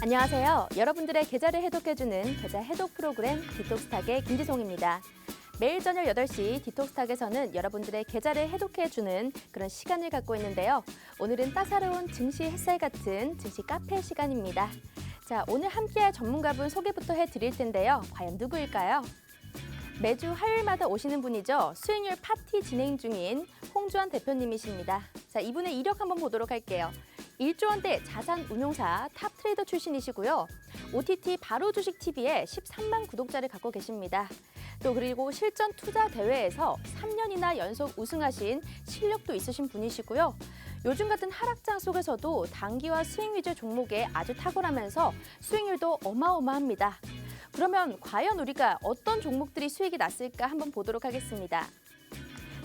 안녕하세요. 여러분들의 계좌를 해독해주는 계좌 해독 프로그램 디톡스탁의 김지송입니다. 매일 저녁 8시 디톡스탁에서는 여러분들의 계좌를 해독해주는 그런 시간을 갖고 있는데요. 오늘은 따사로운 증시 햇살 같은 증시 카페 시간입니다. 자, 오늘 함께할 전문가분 소개부터 해드릴 텐데요. 과연 누구일까요? 매주 화요일마다 오시는 분이죠. 수익률 파티 진행 중인 홍주환 대표님이십니다. 자, 이분의 이력 한번 보도록 할게요. 1조 원대 자산 운용사 탑 트레이더 출신이시고요. OTT 바로 주식 TV에 13만 구독자를 갖고 계십니다. 또 그리고 실전 투자 대회에서 3년이나 연속 우승하신 실력도 있으신 분이시고요. 요즘 같은 하락장 속에서도 단기와 수익 위주 종목에 아주 탁월하면서 수익률도 어마어마합니다. 그러면 과연 우리가 어떤 종목들이 수익이 났을까 한번 보도록 하겠습니다.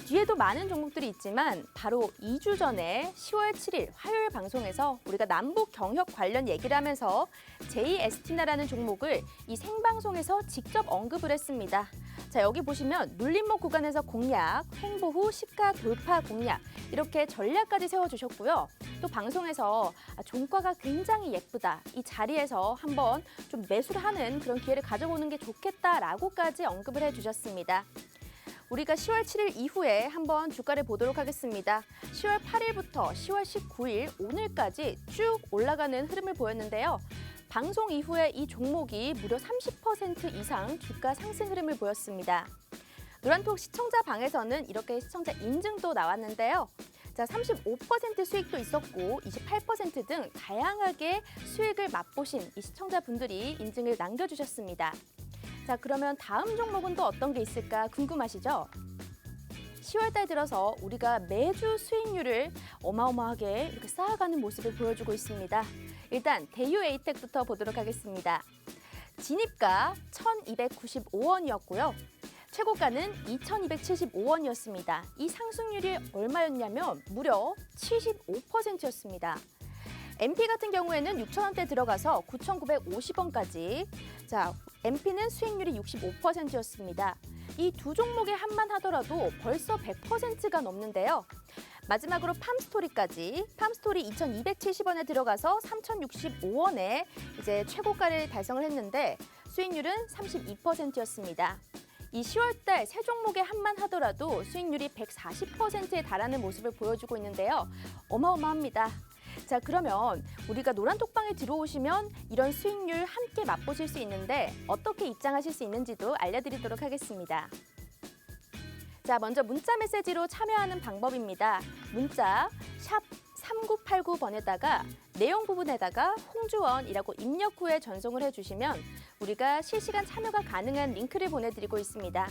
뒤에도 많은 종목들이 있지만 바로 2주 전에 10월 7일 화요일 방송에서 우리가 남북 경협 관련 얘기를 하면서 JST나라는 종목을 이 생방송에서 직접 언급을 했습니다. 자, 여기 보시면 눌림목 구간에서 공략, 횡보 후 시가 돌파 공략 이렇게 전략까지 세워주셨고요. 또 방송에서 종가가 굉장히 예쁘다. 이 자리에서 한번 좀 매수를 하는 그런 기회를 가져보는 게 좋겠다라고까지 언급을 해주셨습니다. 우리가 10월 7일 이후에 한번 주가를 보도록 하겠습니다. 10월 8일부터 10월 19일 오늘까지 쭉 올라가는 흐름을 보였는데요. 방송 이후에 이 종목이 무려 30% 이상 주가 상승 흐름을 보였습니다. 노란톡 시청자 방에서는 이렇게 시청자 인증도 나왔는데요. 자, 35% 수익도 있었고 28% 등 다양하게 수익을 맛보신 이 시청자분들이 인증을 남겨주셨습니다. 자, 그러면 다음 종목은 또 어떤 게 있을까 궁금하시죠? 10월 달 들어서 우리가 매주 수익률을 어마어마하게 이렇게 쌓아가는 모습을 보여주고 있습니다. 일단 대유 에이텍부터 보도록 하겠습니다. 진입가 1,295원이었고요. 최고가는 2,275원이었습니다. 이 상승률이 얼마였냐면 무려 75%였습니다. MP 같은 경우에는 6,000원대 들어가서 9,950원까지. 자, MP는 수익률이 65%였습니다. 이 두 종목에 한만 하더라도 벌써 100%가 넘는데요. 마지막으로 팜스토리까지. 팜스토리 2,270원에 들어가서 3,065원에 이제 최고가를 달성을 했는데 수익률은 32%였습니다. 이 10월달 세 종목에 한만 하더라도 수익률이 140%에 달하는 모습을 보여주고 있는데요. 어마어마합니다. 자, 그러면 우리가 노란톡방에 들어오시면 이런 수익률 함께 맛보실 수 있는데 어떻게 입장하실 수 있는지도 알려드리도록 하겠습니다. 자, 먼저 문자 메시지로 참여하는 방법입니다. 문자 샵 3989번에다가 내용 부분에다가 홍주원이라고 입력 후에 전송을 해주시면 우리가 실시간 참여가 가능한 링크를 보내드리고 있습니다.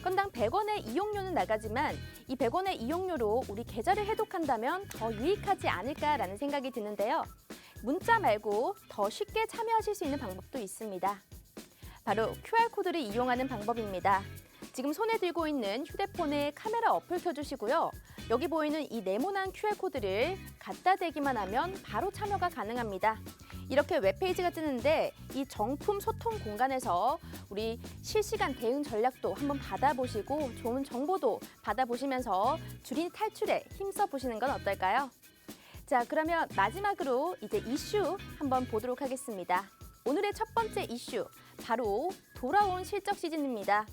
건당 100원의 이용료는 나가지만 이 100원의 이용료로 우리 계좌를 해독한다면 더 유익하지 않을까라는 생각이 드는데요. 문자 말고 더 쉽게 참여하실 수 있는 방법도 있습니다. 바로 QR코드를 이용하는 방법입니다. 지금 손에 들고 있는 휴대폰에 카메라 어플 켜주시고요. 여기 보이는 이 네모난 QR코드를 갖다 대기만 하면 바로 참여가 가능합니다. 이렇게 웹페이지가 뜨는데 이 정품 소통 공간에서 우리 실시간 대응 전략도 한번 받아보시고 좋은 정보도 받아보시면서 주린 탈출에 힘써 보시는 건 어떨까요? 자, 그러면 마지막으로 이제 이슈 한번 보도록 하겠습니다. 오늘의 첫 번째 이슈, 바로 돌아온 실적 시즌입니다.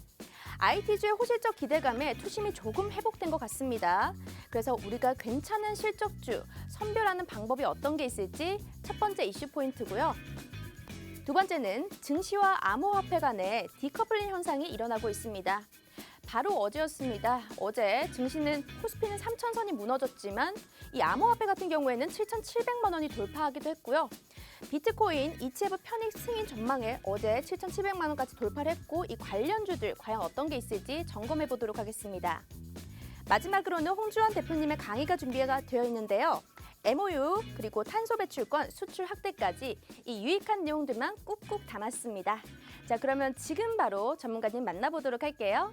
IT주의 호실적 기대감에 투심이 조금 회복된 것 같습니다. 그래서 우리가 괜찮은 실적주 선별하는 방법이 어떤 게 있을지 첫 번째 이슈 포인트고요. 두 번째는 증시와 암호화폐 간의 디커플링 현상이 일어나고 있습니다. 바로 어제였습니다. 어제 증시는 코스피는 3,000선이 무너졌지만 이 암호화폐 같은 경우에는 7,700만 원이 돌파하기도 했고요. 비트코인 ETF 편입 승인 전망에 어제 7,700만 원까지 돌파를 했고 이 관련주들 과연 어떤 게 있을지 점검해 보도록 하겠습니다. 마지막으로는 홍주환 대표님의 강의가 준비가 되어 있는데요. MOU 그리고 탄소 배출권 수출 확대까지 이 유익한 내용들만 꾹꾹 담았습니다. 자, 그러면 지금 바로 전문가님 만나보도록 할게요.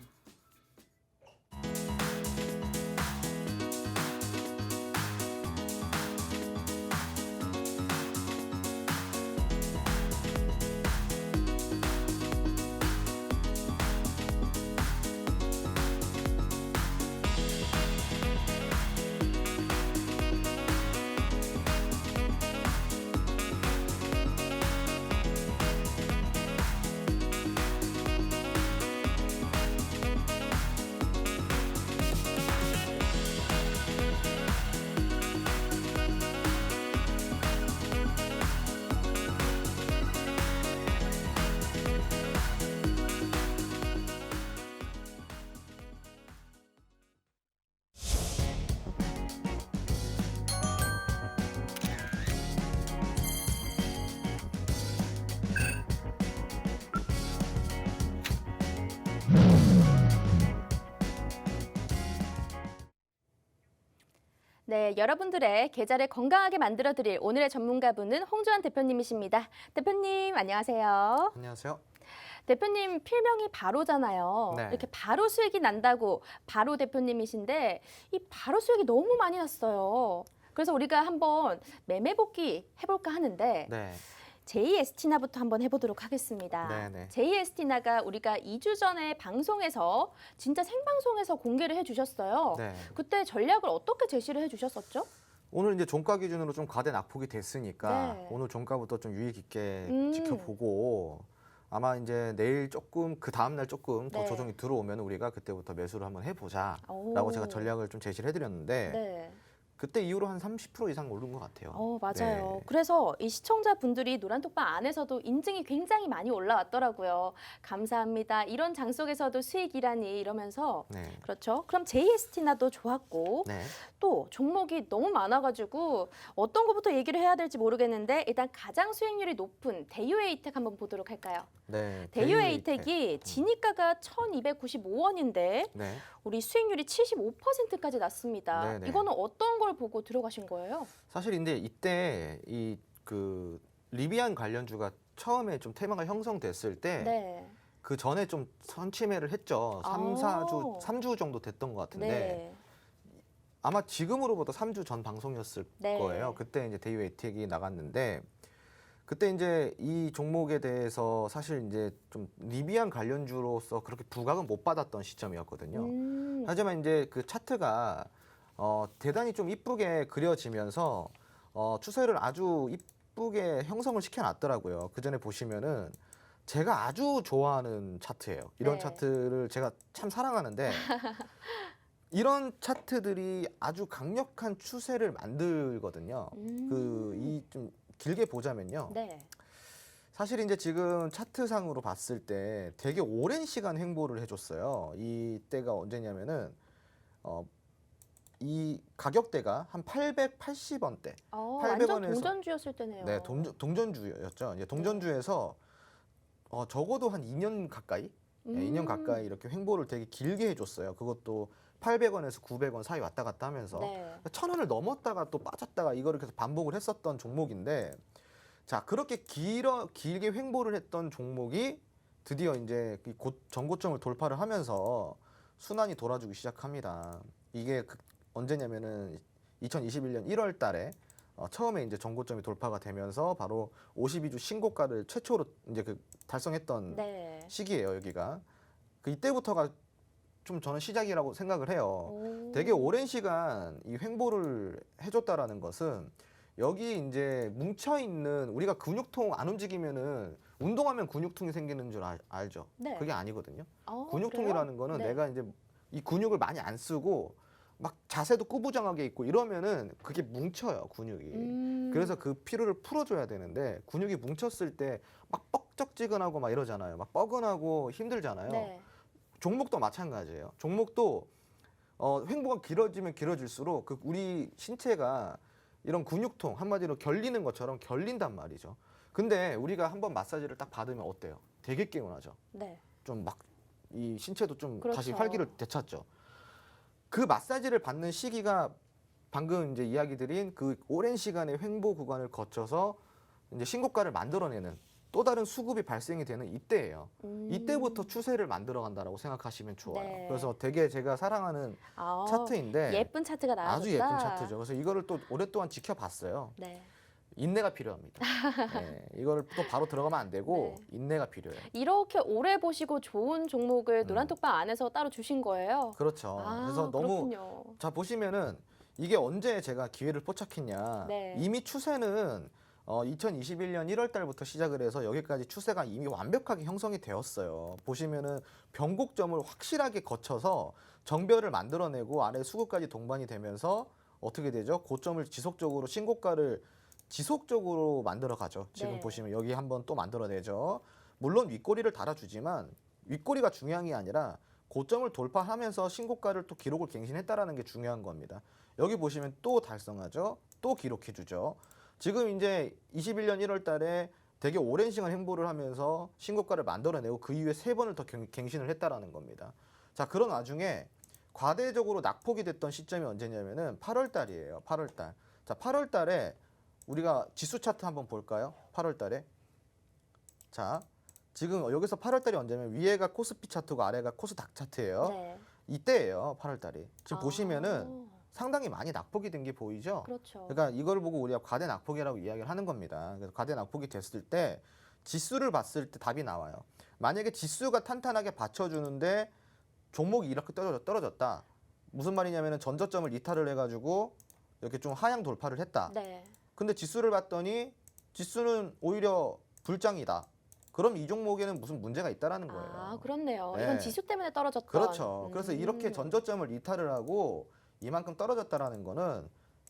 네, 여러분들의 계좌를 건강하게 만들어드릴 오늘의 전문가분은 홍주환 대표님이십니다. 대표님, 안녕하세요. 안녕하세요. 대표님, 필명이 바로잖아요. 네. 이렇게 바로 수익이 난다고 바로 대표님이신데 이 바로 수익이 너무 많이 났어요. 그래서 우리가 한번 매매 복귀 해볼까 하는데 네. JST나부터 한번 해보도록 하겠습니다. 네네. JST나가 우리가 2주 전에 방송에서 진짜 생방송에서 공개를 해주셨어요. 네. 그때 전략을 어떻게 제시를 해주셨었죠? 오늘 이제 종가 기준으로 좀 과대 낙폭이 됐으니까 네. 오늘 종가부터 좀 유의 깊게 음. 지켜보고 아마 이제 내일 조금 그 다음 날 조금 더 네. 조정이 들어오면 우리가 그때부터 매수를 한번 해보자라고 오. 제가 전략을 좀 제시를 해드렸는데 네. 그때 이후로 한 30% 이상 오른 것 같아요. 맞아요. 네. 그래서 이 시청자분들이 노란톡방 안에서도 인증이 굉장히 많이 올라왔더라고요. 감사합니다. 이런 장 속에서도 수익이라니 이러면서 네. 그렇죠. 그럼 JST나도 좋았고 네. 또 종목이 너무 많아가지고 어떤 것부터 얘기를 해야 될지 모르겠는데 일단 가장 수익률이 높은 대유에이텍 한번 보도록 할까요? 네. 대유에이텍이 진입가가 1,295원인데 네. 우리 수익률이 75%까지 났습니다. 네네. 이거는 어떤 걸 보고 들어가신 거예요? 사실 근데 이때 이 그 리비안 관련주가 처음에 좀 테마가 형성됐을 때 네. 그 전에 좀 선침해를 했죠. 아. 3주 정도 됐던 것 같은데 네. 아마 지금으로부터 3주 전 방송이었을 네. 거예요. 그때 이제 대유에이텍이 나갔는데 그때 이제 이 종목에 대해서 사실 이제 좀 리비안 관련주로서 그렇게 부각은 못 받았던 시점이었거든요. 하지만 이제 그 차트가 대단히 좀 이쁘게 그려지면서 추세를 아주 이쁘게 형성을 시켜놨더라고요. 그 전에 보시면은 제가 아주 좋아하는 차트예요. 이런 네. 차트를 제가 참 사랑하는데 이런 차트들이 아주 강력한 추세를 만들거든요. 그 이 좀 길게 보자면요. 네. 사실 이제 지금 차트상으로 봤을 때 되게 오랜 시간 횡보를 해줬어요. 이 때가 언제냐면은 이 가격대가 한 880원대. 완전 800원에서 동전주였을 때네요. 네, 동전주였죠. 이제 동전주에서 적어도 한 2년 가까이, 네, 2년 가까이 이렇게 횡보를 되게 길게 해줬어요. 그것도 800원에서 900원 사이 왔다 갔다 하면서 네. 1,000원을 넘었다가 또 빠졌다가 이거를 계속 반복을 했었던 종목인데, 자 그렇게 길게 횡보를 했던 종목이 드디어 이제 전고점을 돌파를 하면서 순환이 돌아주기 시작합니다. 이게 언제냐면은 2021년 1월 달에 처음에 이제 전고점이 돌파가 되면서 바로 52주 신고가를 최초로 이제 달성했던 네. 시기예요. 여기가 이때부터가 좀 저는 시작이라고 생각을 해요. 오. 되게 오랜 시간 이 횡보를 해줬다라는 것은 여기 이제 뭉쳐 있는 우리가 근육통 안 움직이면은 운동하면 근육통이 생기는 줄 알죠. 네. 그게 아니거든요. 그래요? 근육통이라는 거는 네. 내가 이제 이 근육을 많이 안 쓰고 막 자세도 꾸부정하게 있고 이러면은 그게 뭉쳐요, 근육이. 그래서 그 피로를 풀어줘야 되는데 근육이 뭉쳤을 때 막 뻑적지근하고 막 이러잖아요. 막 뻐근하고 힘들잖아요. 네. 종목도 마찬가지예요. 종목도 횡보가 길어지면 길어질수록 우리 신체가 이런 근육통 한마디로 결리는 것처럼 결린단 말이죠. 근데 우리가 한번 마사지를 딱 받으면 어때요? 되게 개운하죠. 네. 좀 막 이 신체도 좀 그렇죠. 다시 활기를 되찾죠. 그 마사지를 받는 시기가 방금 이제 이야기 드린 그 오랜 시간의 횡보 구간을 거쳐서 이제 신고가를 만들어내는 또 다른 수급이 발생이 되는 이때예요. 이때부터 추세를 만들어 간다라고 생각하시면 좋아요. 네. 그래서 되게 제가 사랑하는 차트인데 예쁜 차트가 나왔다. 아주 예쁜 차트죠. 그래서 이거를 또 오랫동안 지켜봤어요. 네. 인내가 필요합니다. 네, 이거를 또 바로 들어가면 안 되고 네. 인내가 필요해요. 이렇게 오래 보시고 좋은 종목을 노란톡방 안에서 따로 주신 거예요? 그렇죠. 그래서 너무 그렇군요. 자 보시면은 이게 언제 제가 기회를 포착했냐. 네. 이미 추세는 2021년 1월 달부터 시작을 해서 여기까지 추세가 이미 완벽하게 형성이 되었어요. 보시면은 변곡점을 확실하게 거쳐서 정별을 만들어내고 아래 수급까지 동반이 되면서 어떻게 되죠? 고점을 지속적으로 신고가를 지속적으로 만들어 가죠. 지금 네. 보시면 여기 한번 또 만들어내죠. 물론 윗꼬리를 달아주지만 윗꼬리가 중요한 게 아니라 고점을 돌파하면서 신고가를 또 기록을 갱신했다라는 게 중요한 겁니다. 여기 보시면 또 달성하죠. 또 기록해주죠. 지금 이제 21년 1월 달에 되게 오랜 시간 횡보를 하면서 신고가를 만들어내고 그 이후에 3번을 더 갱신을 했다라는 겁니다. 자, 그런 와중에 과대적으로 낙폭이 됐던 시점이 언제냐면은 8월 달이에요. 8월 달. 자, 8월 달에 우리가 지수 차트 한번 볼까요? 8월 달에. 자, 지금 여기서 8월 달이 언제냐면 위에가 코스피 차트고 아래가 코스닥 차트예요. 네. 이때예요. 8월 달이. 지금 아, 보시면은 상당히 많이 낙폭이 된 게 보이죠? 그렇죠. 그러니까 이걸 보고 우리가 과대 낙폭이라고 이야기를 하는 겁니다. 그래서 과대 낙폭이 됐을 때 지수를 봤을 때 답이 나와요. 만약에 지수가 탄탄하게 받쳐주는데 종목이 이렇게 떨어졌다. 무슨 말이냐면은 전저점을 이탈을 해가지고 이렇게 좀 하향 돌파를 했다. 네. 근데 지수를 봤더니 지수는 오히려 불장이다. 그럼 이 종목에는 무슨 문제가 있다라는 거예요. 아, 그렇네요. 네. 이건 지수 때문에 떨어졌던. 그렇죠. 그래서 이렇게 전저점을 이탈을 하고 이만큼 떨어졌다라는 거는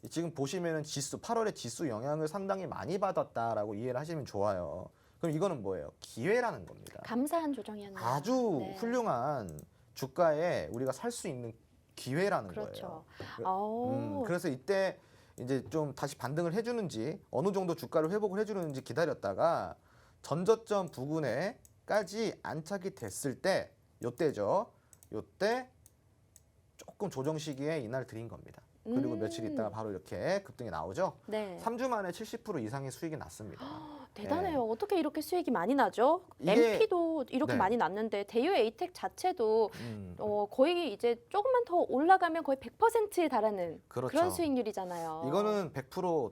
지금 보시면은 지수 8월에 지수 영향을 상당히 많이 받았다라고 이해를 하시면 좋아요. 그럼 이거는 뭐예요? 기회라는 겁니다. 감사한 조정이었네요. 아주 네. 훌륭한 주가에 우리가 살 수 있는 기회라는 그렇죠. 거예요. 오. 그래서 이때 이제 좀 다시 반등을 해주는지 어느 정도 주가를 회복을 해주는지 기다렸다가 전저점 부근에까지 안착이 됐을 때 요때죠. 요때 조금 조정 시기에 이날 드린 겁니다. 그리고 며칠 있다가 바로 이렇게 급등이 나오죠. 네. 3주 만에 70% 이상의 수익이 났습니다. 대단해요. 어떻게 이렇게 수익이 많이 나죠? 이게- MP도 이렇게 네. 많이 났는데 대유 에이텍 자체도 음, 거의 이제 조금만 더 올라가면 거의 100%에 달하는 그렇죠. 그런 수익률이잖아요. 이거는 100%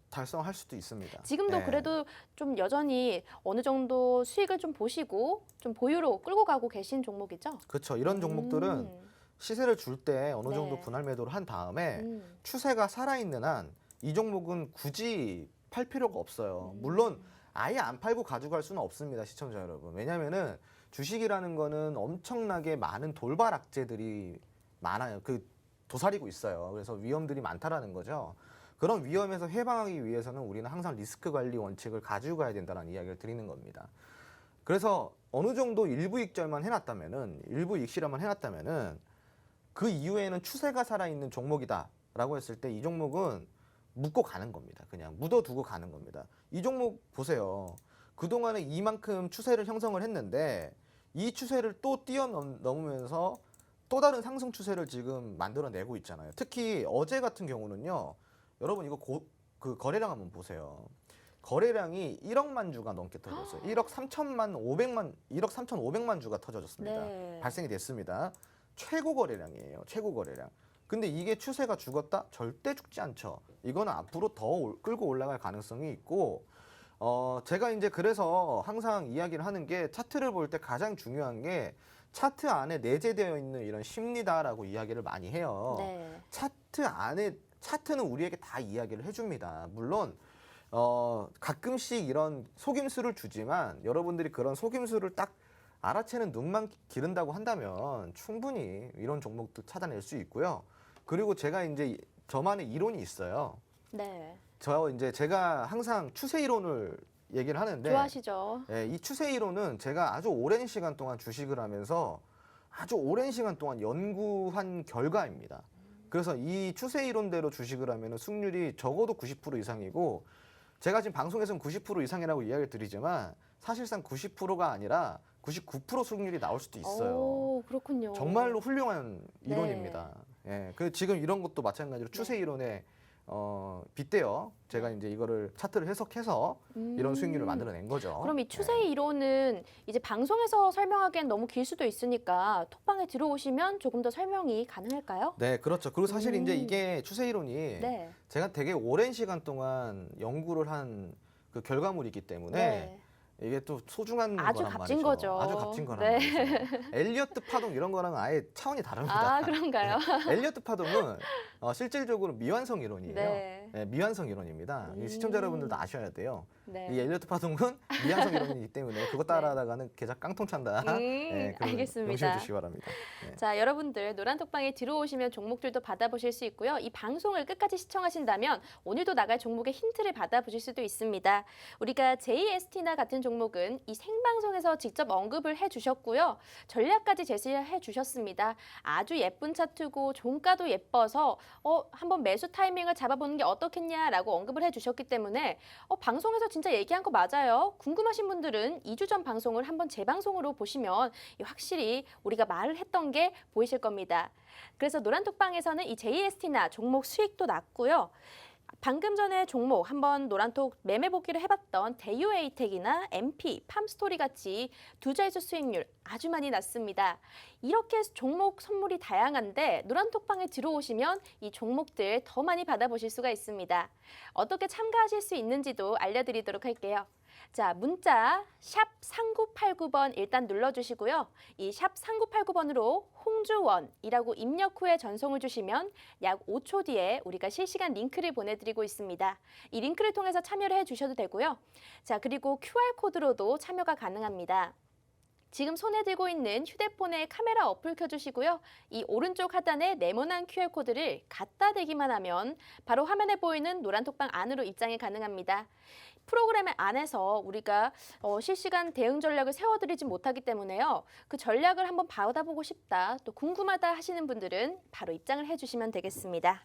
달성할 수도 있습니다. 지금도 네. 그래도 좀 여전히 어느 정도 수익을 좀 보시고 좀 보유로 끌고 가고 계신 종목이죠? 그렇죠. 이런 종목들은 시세를 줄 때 어느 정도 네. 분할 매도를 한 다음에 음. 추세가 살아있는 한 이 종목은 굳이 팔 필요가 없어요. 물론 아예 안 팔고 가져갈 수는 없습니다, 시청자 여러분. 왜냐하면은 주식이라는 거는 엄청나게 많은 돌발 악재들이 많아요. 그 도사리고 있어요. 그래서 위험들이 많다라는 거죠. 그런 위험에서 해방하기 위해서는 우리는 항상 리스크 관리 원칙을 가지고 가야 된다는 이야기를 드리는 겁니다. 그래서 어느 정도 일부 익절만 해놨다면은 일부 익실화만 해놨다면은 그 이후에는 추세가 살아있는 종목이다라고 했을 때 이 종목은 묶고 가는 겁니다. 그냥 묻어두고 가는 겁니다. 이 종목 보세요. 그동안에 이만큼 추세를 형성을 했는데 이 추세를 또 뛰어넘으면서 또 다른 상승 추세를 지금 만들어내고 있잖아요. 특히 어제 같은 경우는요. 여러분 이거 그 거래량 한번 보세요. 거래량이 1억만 주가 넘게 터졌어요. 1억 3,500만 주가 터졌습니다. 네. 발생이 됐습니다. 최고 거래량이에요. 최고 거래량. 근데 이게 추세가 죽었다? 절대 죽지 않죠. 이거는 앞으로 더 끌고 올라갈 가능성이 있고 제가 이제 그래서 항상 이야기를 하는 게 차트를 볼 때 가장 중요한 게 차트 안에 내재되어 있는 이런 심리다라고 이야기를 많이 해요. 네. 차트는 우리에게 다 이야기를 해줍니다. 물론 가끔씩 이런 속임수를 주지만 여러분들이 그런 속임수를 딱 알아채는 눈만 기른다고 한다면 충분히 이런 종목도 찾아낼 수 있고요. 그리고 제가 이제 저만의 이론이 있어요. 네. 제가 항상 추세 이론을 얘기를 하는데 좋아하시죠? 예, 이 추세 이론은 제가 아주 오랜 시간 동안 주식을 하면서 아주 오랜 시간 동안 연구한 결과입니다. 그래서 이 추세 이론대로 주식을 하면 수익률이 적어도 90% 이상이고 제가 지금 방송에서는 90% 이상이라고 이야기를 드리지만 사실상 90%가 아니라 99% 수익률이 나올 수도 있어요. 오, 그렇군요. 정말로 훌륭한 네. 이론입니다. 예, 그 지금 이런 것도 마찬가지로 추세 이론에 빗대어 제가 이제 이거를 차트를 해석해서 이런 수익률을 만들어낸 거죠. 그럼 이 예. 추세 이론은 이제 방송에서 설명하기엔 너무 길 수도 있으니까 톡방에 들어오시면 조금 더 설명이 가능할까요? 네, 그렇죠. 그리고 사실 이제 이게 추세 이론이 네. 제가 되게 오랜 시간 동안 연구를 한 그 결과물이기 때문에 네. 이게 또 소중한 아주 거란 값진 말이죠. 거죠. 아주 값진 거란 네. 말이죠. 엘리어트 파동 이런 거랑은 아예 차원이 다릅니다. 아, 그런가요? 엘리어트 파동은 실질적으로 미완성 이론이에요. 네. 네, 미완성 이론입니다. 이 시청자 여러분들도 아셔야 돼요. 네. 이 엘리어트 파동은 미완성 이론이기 때문에 그거 따라하다가는 계좌 깡통 찬다. 네, 그건 알겠습니다. 명심해 주시기 바랍니다. 네. 자, 여러분들 노란 톡방에 들어오시면 종목들도 받아보실 수 있고요. 이 방송을 끝까지 시청하신다면 오늘도 나갈 종목의 힌트를 받아보실 수도 있습니다. 우리가 JST나 같은 종목은 이 생방송에서 직접 언급을 해주셨고요. 전략까지 제시해 주셨습니다. 아주 예쁜 차트고 종가도 예뻐서 한번 매수 타이밍을 잡아보는 게 어떻겠냐라고 언급을 해주셨기 때문에 방송에서 진짜 얘기한 거 맞아요. 궁금하신 분들은 2주 전 방송을 한번 재방송으로 보시면 확실히 우리가 말을 했던 게 보이실 겁니다. 그래서 노란톡방에서는 이 JST나 종목 수익도 났고요. 방금 전에 종목 한번 노란톡 매매 복귀를 해봤던 대유에이텍이나 MP, 팜스토리 같이 두 자릿수 수익률 아주 많이 났습니다. 이렇게 종목 선물이 다양한데 노란톡방에 들어오시면 이 종목들 더 많이 받아보실 수가 있습니다. 어떻게 참가하실 수 있는지도 알려드리도록 할게요. 자, 문자 샵 3989번 일단 눌러주시고요. 이 샵 3989번으로 홍주원이라고 입력 후에 전송을 주시면 약 5초 뒤에 우리가 실시간 링크를 보내드리고 있습니다. 이 링크를 통해서 참여를 해주셔도 되고요. 자, 그리고 QR코드로도 참여가 가능합니다. 지금 손에 들고 있는 휴대폰에 카메라 어플 켜주시고요. 이 오른쪽 하단에 네모난 QR코드를 갖다 대기만 하면 바로 화면에 보이는 노란톡방 안으로 입장이 가능합니다. 프로그램 안에서 우리가 실시간 대응 전략을 세워드리지 못하기 때문에요. 그 전략을 한번 받아보고 싶다, 또 궁금하다 하시는 분들은 바로 입장을 해주시면 되겠습니다.